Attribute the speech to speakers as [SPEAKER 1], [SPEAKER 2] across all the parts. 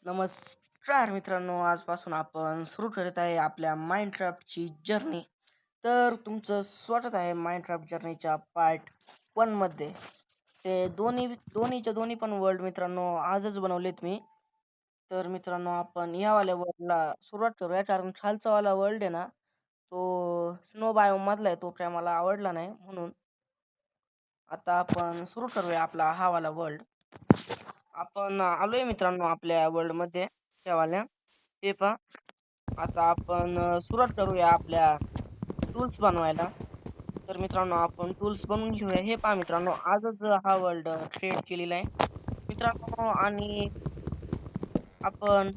[SPEAKER 1] नमस्कार मित्रांनो, आजपासून आपण सुरू करत आहे आपल्या माइनक्राफ्टची जर्नी. तर तुमचं स्वागत आहे माइनक्राफ्ट जर्नीच्या पार्ट 1 मध्ये. ते दोन्ही पण वर्ल्ड मित्रांनो आजच बनवलेत मी. तर मित्रांनो, आपण या वाल्या वर्ल्डला सुरुवात करूया, कारण खालचा वाला वर्ल्ड आहे ना, तो स्नो बायोम मधला आहे, तो काय मला आवडला नाही. म्हणून आता आपण सुरू करूया आपला हा वाला वर्ल्ड. आपण आलोय मित्रांनो आपल्या वर्ल्ड मध्ये ठेवाल्या. हे पहा, आता आपण सुरुवात करूया आपल्या टूल्स बनवायला. तर मित्रांनो, आपण टूल्स बनवून घेऊया. हे पहा मित्रांनो, आजच हा वर्ल्ड क्रिएट केलेला आहे मित्रांनो. आणि आपण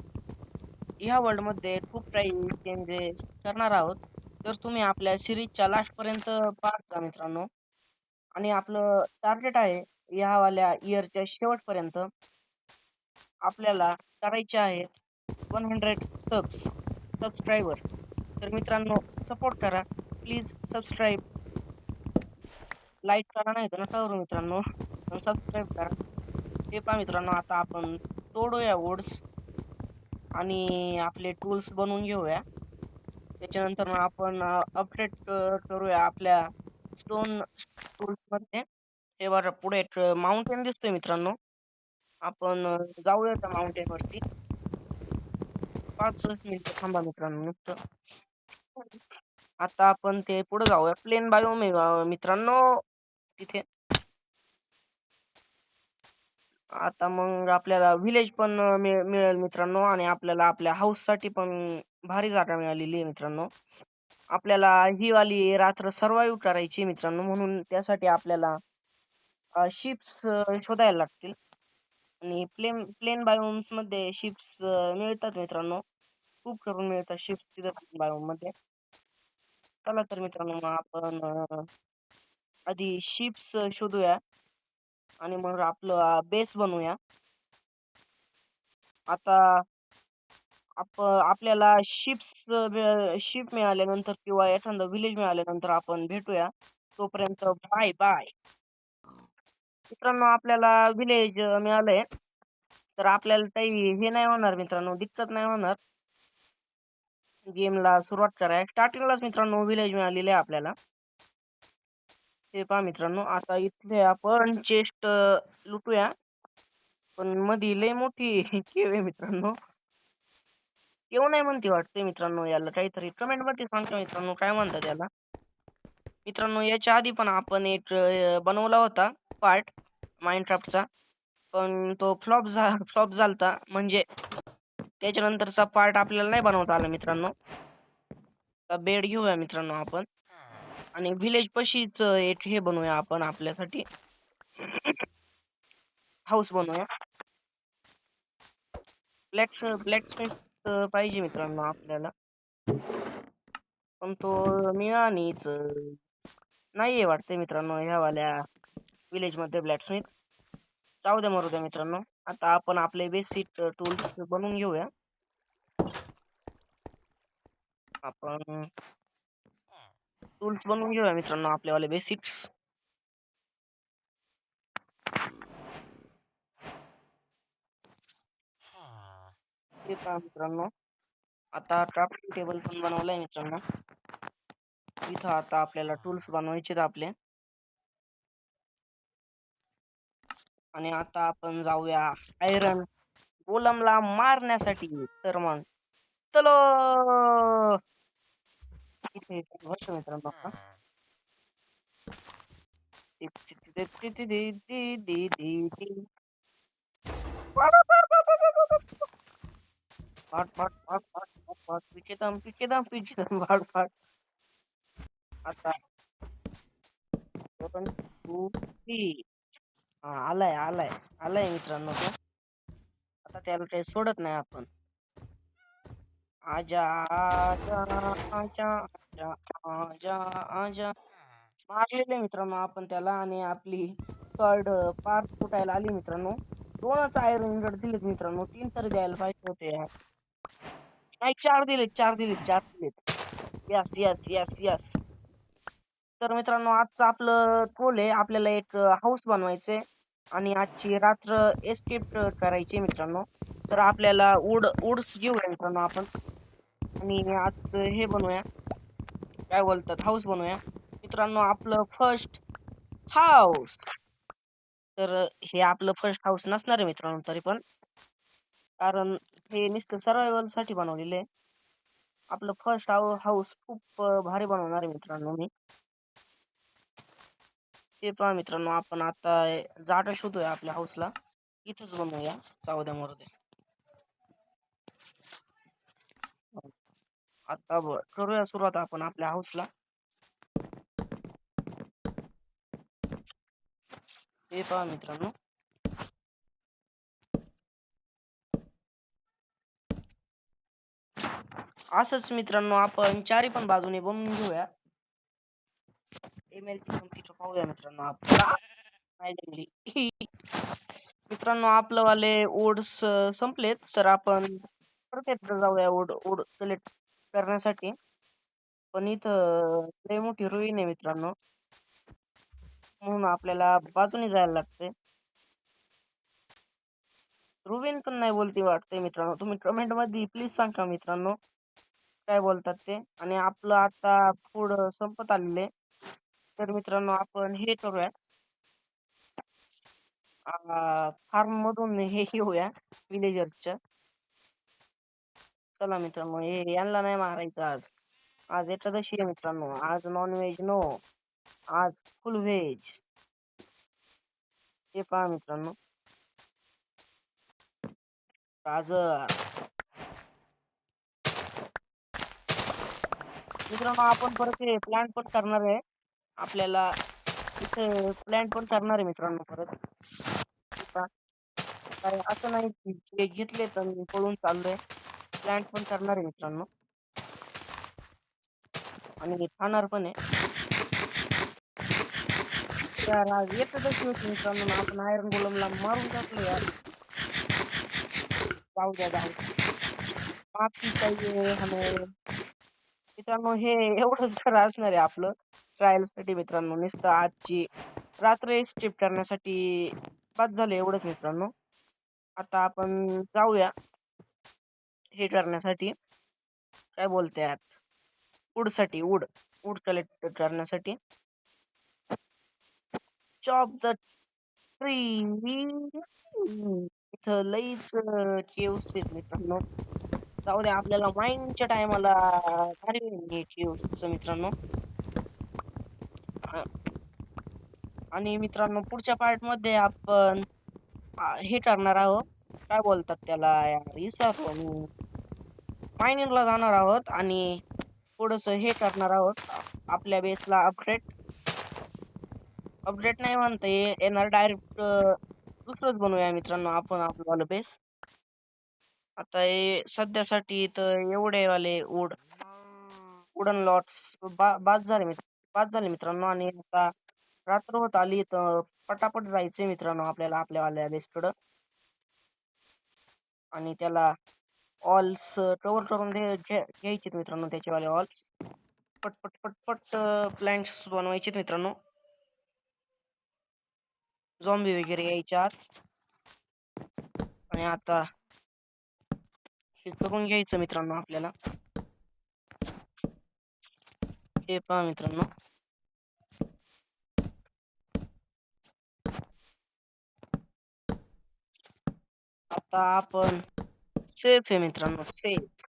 [SPEAKER 1] ह्या वर्ल्ड मध्ये खूप काही चेंजेस करणार आहोत. तर तुम्ही आपल्या सिरीजच्या लास्ट पर्यंत पाहत जा मित्रांनो. आणि आपलं टार्गेट आहे ह्या वाल्या इयरच्या शेवटपर्यंत आपल्याला करायचे आहेत 100 सबस्क्रायबर्स. तर मित्रांनो, सपोर्ट करा प्लीज. सबस्क्राईब, लाईक करा, नाही तर नका करू मित्रांनो, पण सबस्क्राईब करा. हे पहा मित्रांनो, आता आपण तोडूया वुड्स आणि आपले टूल्स बनवून घेऊया. त्याच्यानंतर मग आपण अपडेट करूया आपल्या स्टोन टूल्स मध्ये. हे बघा, पुढे एक माउंटेन दिसतोय मित्रांनो. आपण जाऊया त्या माउंटेन वरती. 5 मिनिटं थांबा मित्रांनो नुसतं. आता आपण ते पुढे जाऊया. प्लेन बायोम मित्रांनो तिथे. आता मग आपल्याला विलेज पण मिळेल मित्रांनो, आणि आपल्याला आपल्या हाऊस साठी पण भारी जागा मिळालेली आहे मित्रांनो. आपल्याला ही वाली रात्र सर्वाइव्ह करायची मित्रांनो, म्हणून त्यासाठी आपल्याला शिप्स शोधायला लागतील. आणि प्लेन प्लेन बायोम्स मध्ये शिप्स मिळतात मित्रांनो, खूप करून मिळतात शिप्स तिथे प्लेन बायोम मध्ये. चला तर मित्रांनो, मग आपण आधी शिप्स शोधूया आणि मग आपलं बेस बनवूया. आता आपल्याला शिप मिळाल्यानंतर किंवा एखादं विलेज मिळाल्यानंतर आपण भेटूया. तोपर्यंत बाय बाय मित्रांनो. आपल्याला विलेज मिळालंय, तर आपल्याला काही हे नाही होणार मित्रांनो, दिक्कत नाही होणार गेमला सुरुवात करायला. स्टार्टिंगलाच मित्रांनो विलेज मिळालेले आहे आपल्याला. हे पहा मित्रांनो, आता इथे आपण चेस्ट लुटूया. पण मध्ये लय मोठी केव आहे मित्रांनो. केव नाही म्हणते वाटते मित्रांनो, याला काहीतरी कमेंट मध्ये सांगतो मित्रांनो काय म्हणतात याला. मित्रांनो, याच्या आधी पण आपण एक बनवला होता पार्ट माइनक्राफ्टचा, पण तो फ्लॉप झालता. म्हणजे त्याच्यानंतरचा पार्ट आपल्याला नाही बनवता आला मित्रांनो. बेड घेऊया मित्रांनो आपण, आणि विलेज पशीच एक हे बनवूया आपण आपल्यासाठी, हाऊस बनवूया. ब्लॅकस्मिथ पाहिजे मित्रांनो आपल्याला, पण तो मिळालीच नाहीये वाटते मित्रांनो ह्या वाल्या विलेज मध्ये ब्लॅकस्मिथ. जाऊ द्या, मरू द्या मित्रांनो. आता आपण आपले बेसिक टूल्स बनवून घेऊया. आपण टूल्स बनवून घेऊया मित्रांनो आपल्यावाले बेसिक्स. हे पहा मित्रांनो, आता क्राफ्टिंग टेबल पण बनवलाय मित्रांनो. इथं आता आपल्याला टूल्स बनवायचे आपले. आणि आता आपण जाऊया आयरन गोलमला मारण्यासाठी. तर मग चलो इथे बस मित्रांनो. फाट फाट फाट फाट फाट फाट, पिके दम फाट फाट. आता 1 2 3. आलाय आलाय आलाय मित्रांनो तो. आता त्याला काही सोडत नाही आपण. आजा आजा आजा आजा आजा आजा. मारलेले मित्रांनो आपण त्याला, आणि आपली स्वॉर्ड पार फुटायला आली मित्रांनो. 2च आयरन गड दिलेत मित्रांनो, 3 तर द्यायला पाहिजे होते यार. नाही, 4 दिलेत, 4 दिलेत, 4 दिलेत. Yes yes yes yes. तर मित्रांनो, आजचं आपलं गोल आहे, आपल्याला एक हाऊस बनवायचंय आणि आजची रात्र एस्केप करायची मित्रांनो. तर आपल्याला वुड्स घेऊया मित्रांनो आपण, आणि आज हे बनवूया, काय बोलतात, हाऊस बनवूया मित्रांनो, आपलं फर्स्ट हाऊस. तर हे आपलं फर्स्ट हाऊस नसणार आहे मित्रांनो तरी पण, कारण हे नुसतं सर्वायवल साठी बनवलेलं आहे. आपलं फर्स्ट हाऊस खूप भारी बनवणार आहे मित्रांनो मी. ते पहा मित्रांनो, आपण आता जागा शोधूया आपल्या हाऊसला, इथंच बनवूया, चौद्या मध्ये. आता करूया सुरुवात आपण आपल्या हाऊसला. हे पहा मित्रांनो, असंच मित्रांनो आपण चारी पण बाजूने बनवून घेऊया. पाहूया मित्रांनो आपल्याला नाही जमली. मित्रांनो आपलं वाले ओड्स संपलेत, तर आपण परत एकदा जाऊया ओड सिलेक्ट करण्यासाठी. पण इथं लय मोठी रुईन आहे मित्रांनो, म्हणून आपल्याला बाजूने जायला लागते. रुईन पण नाही बोलती वाटते मित्रांनो, तुम्ही कमेंट मध्ये प्लीज सांगा मित्रांनो काय बोलतात ते. आणि आपलं आता फूड संपत आलेले, तर मित्रांनो आपण हे करूया, फार्म मधून हे घेऊया विलेजरच्या. चला मित्रांनो, हे यांना नाही मारायचं आज. आज एकादशी आहे मित्रांनो, आज नॉन व्हेज नो, आज फुल व्हेज. हे पहा मित्रांनो, गाजर. मित्रांनो आपण परत हे प्लॅन पण करणार आहे, आपल्याला इथे प्लॅन पण करणार आहे मित्रांनो परत. काय असं नाही की ते घेतले तर मी पळून चाललोय, प्लॅन पण करणार आहे मित्रांनो, आणि खाणार पण आहे. यार आज एकादशी होती मित्रांनो, आपण आयरन गोलमला मारून टाकलं यार. जाऊ द्या माफी चाहिए हमें. मित्रांनो हे एवढंच खरं असणार आहे आपलं ट्रायल साठी मित्रांनो, नुसतं आजची रात्र स्किप करण्यासाठी बस झालं एवढंच मित्रांनो. आता आपण जाऊया हे करण्यासाठी, काय बोलतात, साठी वूड कलेक्ट करण्यासाठी. Chop the tree. इथं लईच केव्स आहेत मित्रांनो, जाऊ द्या, आपल्याला माइनच्या टायमाला भारी होईल केव्सचं मित्रांनो. आणि मित्रांनो पुढच्या पार्ट मध्ये आपण हे करणार आहोत, काय बोलतात त्याला यार, विसरलो मी. मायनिंगला जाणार आहोत आणि थोडस हे करणार आहोत, आपल्या बेसला अपडेट नाही म्हणता येणार, डायरेक्ट दुसरंच बनवूया मित्रांनो आपण आपलं बेस. आता हे सध्यासाठी तर एवढे वाले वुडन लॉट्स बाद झाले मित्रांनो. आणि आता रात्र होत आली, तर पटापट जायचंय मित्रांनो आपल्याला आपल्या वाल्या बेसकडं, आणि त्याला ऑल्स कव्हर करून घ्यायचे मित्रांनो, त्याचेवाले ऑल्स पट पट पट पट प्लॅन्क्स बनवायचे मित्रांनो, झॉम्बी वगैरे यायच्या आत. आणि आता हे करून घ्यायचं मित्रांनो आपल्याला. हे पहा मित्रांनो, आता आपण सेफ आहे मित्रांनो, सेफ.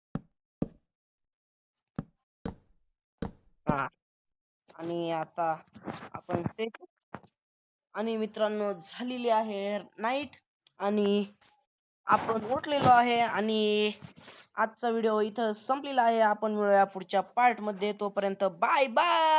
[SPEAKER 1] हा, आणि आता आपण सेफ. आणि मित्रांनो झालेली आहे नाईट, आणि आपण उठलेलो आहे, आणि आजचा व्हिडिओ इथं संपलेला आहे. आपण मिळूया पुढच्या पार्ट मध्ये, तोपर्यंत बाय बाय.